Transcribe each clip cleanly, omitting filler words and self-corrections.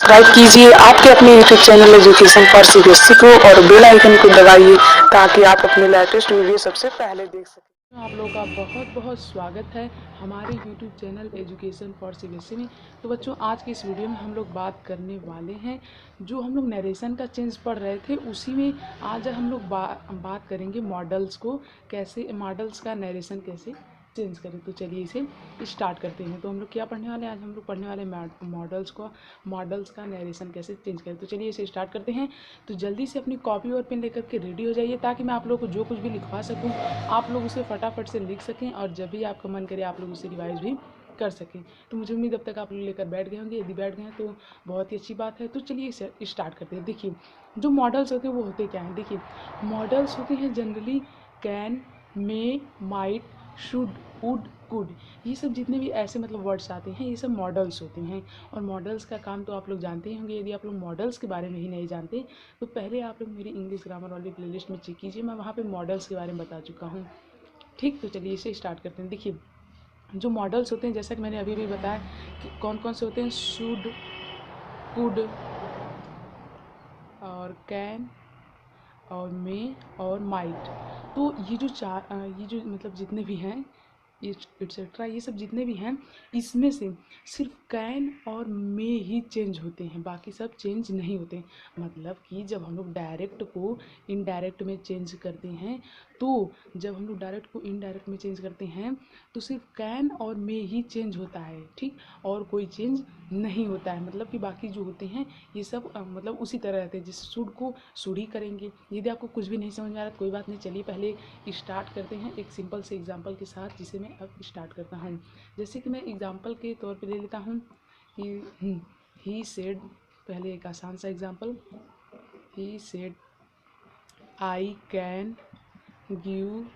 Subscribe कीजिए आपके अपने YouTube channel education for CBSE को और बेल आइकन को दबाइए ताकि आप अपने लेटेस्ट वीडियो सबसे पहले देख सकें। आप लोगों का बहुत बहुत स्वागत है हमारे YouTube channel education for CBSE में। तो बच्चों, आज की इस वीडियो में हम लोग बात करने वाले हैं, जो हम लोग नरेशन का चेंज पढ़ रहे थे उसी में आज हम लोग बात करेंगे मॉडल्स को, कैसे मॉडल्स का नरेशन कैसे चेंज करें। तो चलिए इसे स्टार्ट करते हैं। तो हम लोग क्या पढ़ने वाले हैं? आज हम लोग पढ़ने वाले मॉडल्स का नरेशन कैसे चेंज करें। तो चलिए इसे स्टार्ट करते हैं। तो जल्दी से अपनी कॉपी और पेन लेकर के रेडी हो जाइए ताकि मैं आप लोगों को जो कुछ भी लिखवा सकूं आप लोग उसे फटाफट से लिख सकें और जब भी आपका मन करे आप लोग उसे रिवाइज भी कर सकें। तो मुझे उम्मीद अब तक आप लोग लेकर बैठ गए होंगे। यदि बैठ गए हैं तो बहुत ही अच्छी बात है। तो चलिए इसे स्टार्ट करते हैं। देखिए, जो मॉडल्स होते हैं वो होते क्या हैं। देखिए, मॉडल्स होते हैं generally can, may, might, should, would, could, ये सब जितने भी ऐसे मतलब वर्ड्स आते हैं ये सब मॉडल्स होते हैं। और मॉडल्स का काम तो आप लोग जानते ही होंगे। यदि आप लोग मॉडल्स के बारे में ही नहीं जानते तो पहले आप लोग मेरी इंग्लिश ग्रामर वाली प्लेलिस्ट में चेक कीजिए, मैं वहाँ पे मॉडल्स के बारे में बता चुका हूँ। ठीक, तो चलिए इसे स्टार्ट करते हैं। देखिए, जो मॉडल्स होते हैं जैसा कि मैंने अभी भी बताया कि कौन कौन से होते हैं, शुड, कुड और कैन और मे और माइट। तो ये जो मतलब जितने भी हैं एट्सेट्रा, ये सब जितने भी हैं इसमें से सिर्फ कैन और मे ही चेंज होते हैं, बाकी सब चेंज नहीं होते। मतलब कि जब हम लोग डायरेक्ट को इनडायरेक्ट में चेंज करते हैं तो सिर्फ कैन और मे ही चेंज होता है। ठीक, और कोई चेंज नहीं होता है। मतलब कि बाकी जो होते हैं ये सब मतलब उसी तरह रहते हैं। जैसे शुड को शुड ही करेंगे। यदि आपको कुछ भी नहीं समझ में आ रहा तो कोई बात नहीं, चलिए पहले स्टार्ट करते हैं एक सिंपल से एग्जांपल के साथ, जिसे मैं अब स्टार्ट करता हूँ। जैसे कि मैं एग्जांपल के तौर पे ले लेता हूँ कि ही सेड, पहले एक आसान सा example, he said I can give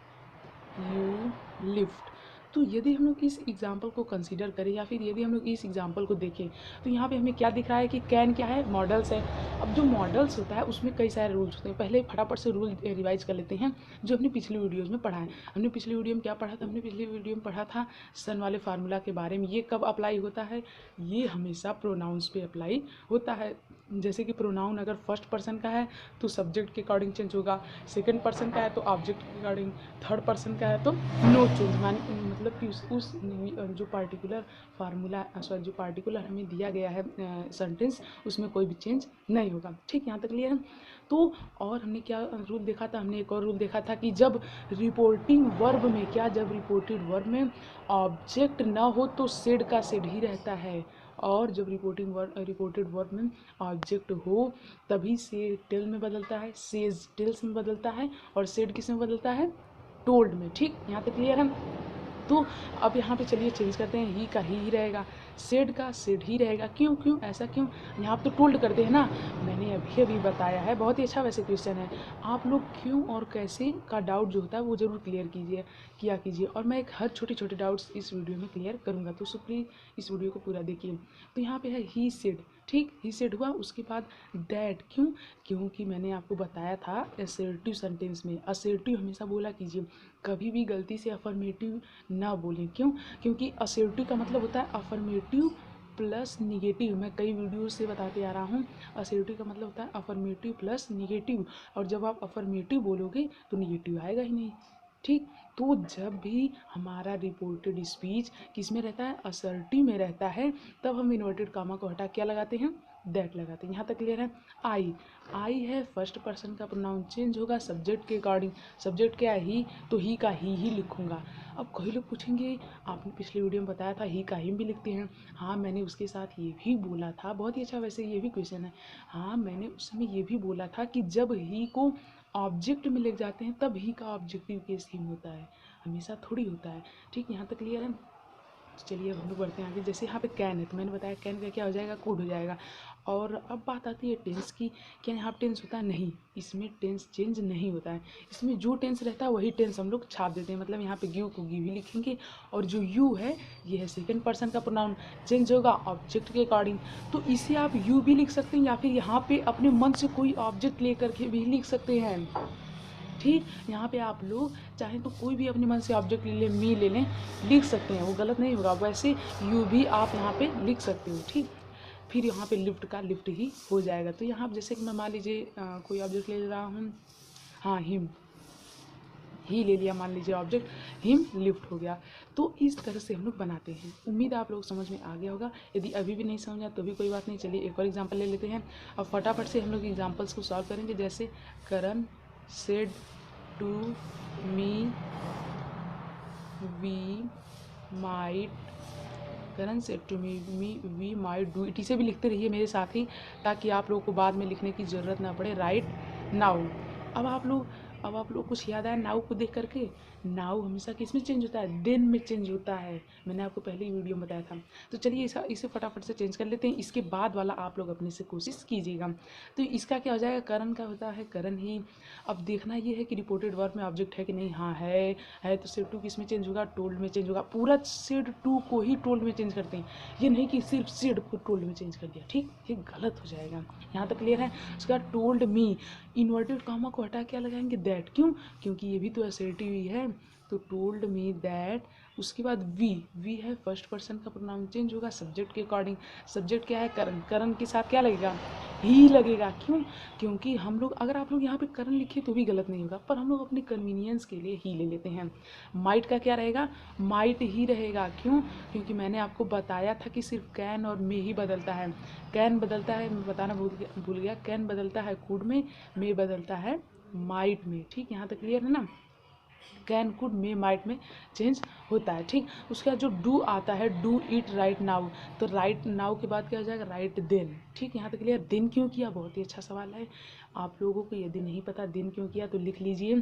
you lift. तो यदि हम लोग इस एग्जाम्पल को कंसीडर करें या फिर यदि हम लोग इस एग्जाम्पल को देखें तो यहाँ पे हमें क्या दिख रहा है कि कैन क्या है, मॉडल्स है। अब जो मॉडल्स होता है उसमें कई सारे रूल्स होते हैं। पहले फटाफट से रूल रिवाइज कर लेते हैं जो हमने पिछली वीडियोज़ में पढ़ा है। हमने पिछली वीडियो में क्या पढ़ा था? हमने पिछली वीडियो में पढ़ा था सन वाले फार्मूला के बारे में। ये कब अप्लाई होता है? ये हमेशा प्रोनाउंस पे अप्लाई होता है। जैसे कि प्रोनाउन अगर फर्स्ट पर्सन का है तो सब्जेक्ट के अकॉर्डिंग चेंज होगा, सेकंड पर्सन का है तो ऑब्जेक्ट के अकॉर्डिंग, थर्ड पर्सन का है तो नो चेंज। मतलब कि उस जो पार्टिकुलर फार्मूला जो पार्टिकुलर हमें दिया गया है सेंटेंस, उसमें कोई भी चेंज नहीं होगा। ठीक, यहाँ तक क्लियर है। तो और हमने क्या रूल देखा था? हमने एक और रूल देखा था कि जब रिपोर्टिंग वर्ब में जब रिपोर्टेड वर्ब में ऑब्जेक्ट ना हो तो सेड का सेड ही रहता है, और जब रिपोर्टेड वर्ब में ऑब्जेक्ट हो तभी से टेल में बदलता है, सेज टेल्स में बदलता है, और सेड किस में बदलता है? टोल्ड में। ठीक, यहाँ तक क्लियर है। तो अब यहाँ पे चलिए चेंज करते हैं, ही का ही रहेगा, सेड का सेड ही रहेगा। क्यों क्यों ऐसा क्यों? यहाँ पे तो टोल्ड करते हैं ना, मैंने अभी अभी बताया है। बहुत ही अच्छा वैसे क्वेश्चन है। आप लोग क्यों और कैसे का डाउट जो होता है वो ज़रूर क्लियर किया कीजिए, और मैं एक हर छोटे छोटे डाउट्स इस वीडियो में क्लियर करूँगा। तो सो प्लीज़ इस वीडियो को पूरा देखिए। तो यहाँ पे है ही सेड। ठीक, ही सेड हुआ, उसके बाद दैट। क्यों? क्योंकि मैंने आपको बताया था असर्टिव सेंटेंस में असर्टिव हमेशा बोला कीजिए, कभी भी गलती से अफर्मेटिव ना बोलें। क्यों? क्योंकि असर्टिव का मतलब होता है अफर्मेटिव प्लस निगेटिव। मैं कई वीडियो से बताते आ रहा हूँ, असर्टिव का मतलब होता है अफर्मेटिव प्लस निगेटिव, और जब आप अफर्मेटिव बोलोगे तो निगेटिव आएगा ही नहीं। ठीक, तो जब भी हमारा रिपोर्टेड स्पीच किस में रहता है? असर्टिव में रहता है, तब हम इन्वर्टेड कामा को हटा क्या लगाते हैं? दैट लगाते हैं। यहाँ तक क्लियर है। आई है फर्स्ट पर्सन का प्रोनाउन, चेंज होगा सब्जेक्ट के अकॉर्डिंग। सब्जेक्ट क्या है? ही, तो ही का ही लिखूँगा। अब कई लोग पूछेंगे आपने पिछले वीडियो में बताया था ही का ही भी लिखते हैं। हाँ, मैंने उसके साथ ये भी बोला था। बहुत ही अच्छा वैसे ये भी क्वेश्चन है। हाँ, मैंने उस समय ये भी बोला था कि जब ही को ऑब्जेक्ट में ले जाते हैं तब ही का ऑब्जेक्टिव केस ही होता है, हमेशा थोड़ी होता है। ठीक, यहाँ तक क्लियर है। चलिए अब हम लोग बढ़ते हैं आगे। जैसे यहाँ पे कैन है तो मैंने बताया कैन का क्या हो जाएगा? कुड हो जाएगा। और अब बात आती है टेंस की। क्या यहाँ पे टेंस होता है? नहीं, इसमें टेंस चेंज नहीं होता है। इसमें जो टेंस रहता है वही टेंस हम लोग छाप देते हैं। मतलब यहाँ पे गिव को गिव ही लिखेंगे, और जो यू है ये है सेकंड पर्सन का प्रोनाउन, चेंज होगा ऑब्जेक्ट के अकॉर्डिंग। तो इसे आप यू भी लिख सकते हैं या फिर यहाँ पे अपने मन से कोई ऑब्जेक्ट लेकर के भी लिख सकते हैं। ठीक, यहाँ पे आप लोग चाहें तो कोई भी अपने मन से ऑब्जेक्ट ले लें, मी लिख सकते हैं, वो गलत नहीं होगा। वैसे यू भी आप यहाँ पे लिख सकते हो। ठीक, फिर यहाँ पे लिफ्ट का लिफ्ट ही हो जाएगा। तो यहाँ जैसे कि मैं मान लीजिए कोई ऑब्जेक्ट ले रहा हूँ, हाँ हिम ही ले लिया, मान लीजिए ऑब्जेक्ट हिम लिफ्ट हो गया। तो इस तरह से हम लोग बनाते हैं। उम्मीद है आप लोग समझ में आ गया होगा। यदि अभी भी नहीं समझा तो भी कोई बात नहीं, चलिए एक और एग्जांपल ले लेते हैं। अब फटाफट से हम लोग एग्जांपल्स को सॉल्व करेंगे। जैसे Karan said to me we might, Karan said to me we might do it. इसे भी लिखते रहिए मेरे साथ ही, ताकि आप लोगों को बाद में लिखने की ज़रूरत ना पड़े। Right now. अब आप लोग कुछ याद आया नाउ को देख करके? नाउ हमेशा किस में चेंज होता है? देन में चेंज होता है। मैंने आपको पहले ही वीडियो में बताया था। तो चलिए इसे फटाफट से चेंज कर लेते हैं। इसके बाद वाला आप लोग अपने से कोशिश कीजिएगा। तो इसका क्या हो जाएगा? करण का होता है करण ही। अब देखना ये है कि रिपोर्टेड वर्ब में ऑब्जेक्ट है कि नहीं। हाँ है तो सेड टू किस में चेंज होगा? टोल्ड में चेंज होगा। पूरा सेड टू को ही टोल्ड में चेंज करते हैं, ये नहीं कि सिर्फ सेड को टोल्ड में चेंज कर दिया। ठीक, ये गलत हो जाएगा। यहाँ तक क्लियर है? उसके बाद टोल्ड मी, इन्वर्टेड कॉमा को हटा क्या लगाएंगे? दैट। क्यों? क्योंकि ये भी तो असर्टिव ही है। तो टोल्ड मी दैट। उसके बाद वी है फर्स्ट पर्सन का प्रोनाउन, चेंज होगा सब्जेक्ट के अकॉर्डिंग। सब्जेक्ट क्या है? करण। करण के साथ क्या लगेगा? ही लगेगा। क्यों? क्योंकि हम लोग, अगर आप लोग यहाँ पे करण लिखे तो भी गलत नहीं होगा, पर हम लोग अपने कन्वीनियंस के लिए ही ले लेते हैं। माइट का क्या रहेगा? माइट ही रहेगा। क्यों? क्योंकि मैंने आपको बताया था कि सिर्फ कैन और मे ही बदलता है। कैन बदलता है, मैं बताना भूल गया, कैन बदलता है कुड में, मे बदलता है माइट में। ठीक, यहाँ तक क्लियर है ना? कैन कुड मे माइट में चेंज होता है। ठीक, उसके बाद जो डू आता है, डू इट राइट नाउ, तो राइट नाउ के बाद क्या हो जाएगा? Right then. ठीक, यहाँ तक क्लियर? दिन क्यों किया? बहुत ही अच्छा सवाल है। आप लोगों को यदि नहीं पता दिन क्यों किया तो लिख लीजिए,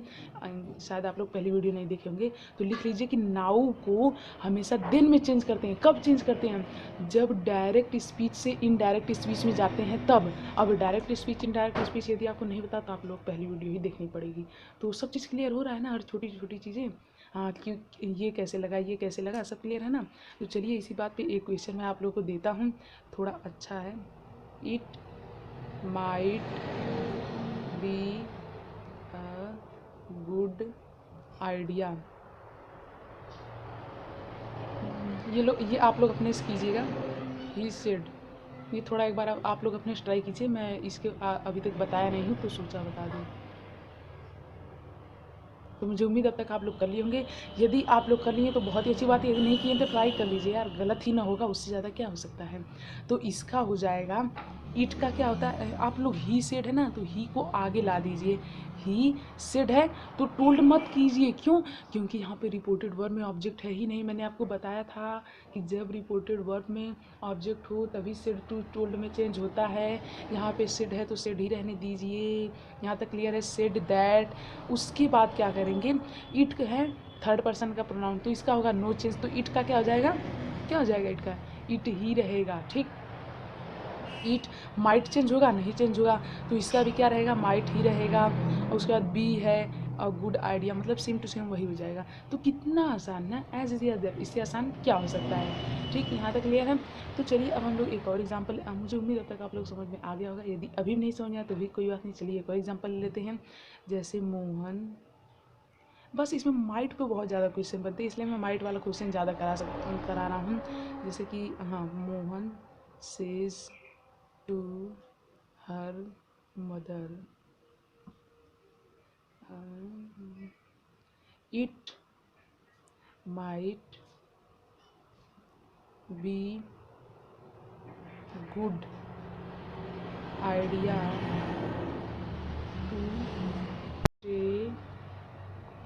शायद आप लोग पहली वीडियो नहीं देखे होंगे, तो लिख लीजिए कि नाउ को हमेशा दिन में चेंज करते हैं। कब चेंज करते हैं? जब डायरेक्ट स्पीच से इनडायरेक्ट स्पीच में जाते हैं तब। अब डायरेक्ट स्पीच इनडायरेक्ट स्पीच यदि आपको नहीं पता तो आप लोग पहली वीडियो ही देखनी पड़ेगी। तो सब चीज़ क्लियर हो रहा है ना? हर छोटी छोटी चीज़ें, हाँ, कि ये कैसे लगा, ये कैसे लगा, सब क्लियर है ना? तो चलिए इसी बात पे एक क्वेश्चन मैं आप लोगों को देता हूँ, थोड़ा अच्छा है। It might be a good idea. ये आप लोग अपने से कीजिएगा। ही सेड, ये थोड़ा एक बार आप लोग अपने से ट्राई कीजिए। मैं इसके अभी तक बताया नहीं हूँ तो सोचा बता दूँ। तो मुझे उम्मीद अब तक आप लोग कर लिए होंगे। यदि आप लोग कर लिए तो बहुत ही अच्छी बात है, यदि नहीं किए तो ट्राई कर लीजिए यार, गलत ही ना होगा, उससे ज़्यादा क्या हो सकता है। तो इसका हो जाएगा, ईट का क्या होता है? आप लोग ही सेड है ना, तो ही को आगे ला दीजिए। ही सेड है तो टोल्ड मत कीजिए। क्यों? क्योंकि यहाँ पे रिपोर्टेड वर्ब में ऑब्जेक्ट है ही नहीं। मैंने आपको बताया था कि जब रिपोर्टेड वर्ब में ऑब्जेक्ट हो तभी सेड टू टोल्ड में चेंज होता है। यहाँ पे सेड है तो सेड ही रहने दीजिए। यहाँ तक क्लियर है? Said that. उसके बाद क्या करेंगे? इट है थर्ड पर्सन का प्रोनाउन, तो इसका होगा नो चेंज। तो इट का क्या हो जाएगा? क्या हो जाएगा? इट का इट ही रहेगा। ठीक, इट माइट चेंज होगा? नहीं चेंज होगा, तो इसका भी क्या रहेगा? माइट ही रहेगा। और उसके बाद बी है और गुड आइडिया, मतलब सेम टू सेम वही हो जाएगा। तो कितना आसान ना, एज इज अदर, इससे आसान क्या हो सकता है। ठीक, यहाँ तक क्लियर है? तो चलिए अब हम लोग एक और एग्जाम्पल, मुझे उम्मीद अब तक आप लोग समझ में आ गया होगा। यदि अभी भी नहीं समझ आया तो भी कोई बात नहीं, चलिए एक और एग्जाम्पल ले लेते हैं। जैसे मोहन, बस इसमें माइट पे बहुत ज़्यादा क्वेश्चन बनते हैं, इसलिए मैं माइट वाला क्वेश्चन ज़्यादा करा रहा हूँ। जैसे कि हाँ, Mohan says to her mother it might be good idea to stay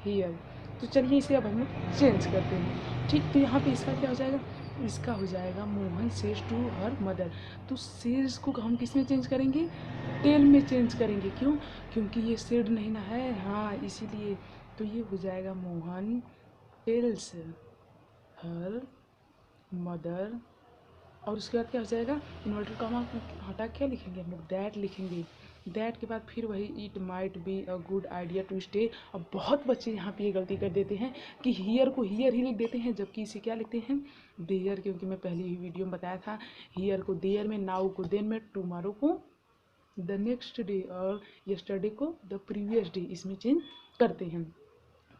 here. तो चलिए इसे अब हम लोग चेंज करते हैं। ठीक, तो यहाँ पे इसका क्या हो जाएगा? इसका हो जाएगा Mohan says to her mother. तो सेज को हम किस में चेंज करेंगे? टेल में चेंज करेंगे। क्यों? क्योंकि ये सेड नहीं ना है, हाँ, इसीलिए। तो ये हो जाएगा मोहन टेल्स हर मदर, और उसके बाद क्या हो जाएगा? इन्वर्टेड कॉमा हटा क्या लिखेंगे हम लोग? दैट लिखेंगे। दैट के बाद फिर वही it might be a good idea to stay. अब बहुत बच्चे यहाँ पे ये गलती कर देते हैं कि हियर को हियर ही लिख देते हैं, जबकि इसे क्या लिखते हैं? देयर। क्योंकि मैं पहले ही वीडियो में बताया था, हियर को देयर में, नाउ को देन में, टुमारो को द नेक्स्ट डे और यस्टरडे को द प्रीवियस डे, इसमें चेंज करते हैं।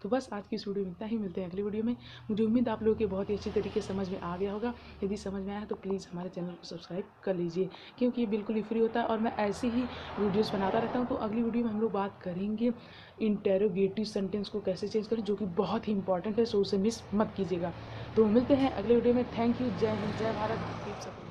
तो बस आज की इस वीडियो में इतना ही, मिलते हैं अगली वीडियो में। मुझे उम्मीद आप लोगों के बहुत ही अच्छी तरीके से समझ में आ गया होगा। यदि समझ में आया तो प्लीज़ हमारे चैनल को सब्सक्राइब कर लीजिए, क्योंकि ये बिल्कुल ही फ्री होता है और मैं ऐसे ही वीडियोज़ बनाता रहता हूँ। तो अगली वीडियो में हम लोग बात करेंगे इंटेरोगेटिव सेंटेंस को कैसे चेंज करें, जो कि बहुत ही इंपॉर्टेंट है, सो उसे मिस मत कीजिएगा। तो मिलते हैं अगले वीडियो में। Thank you. जय हिंद, जय भारत। Keep support.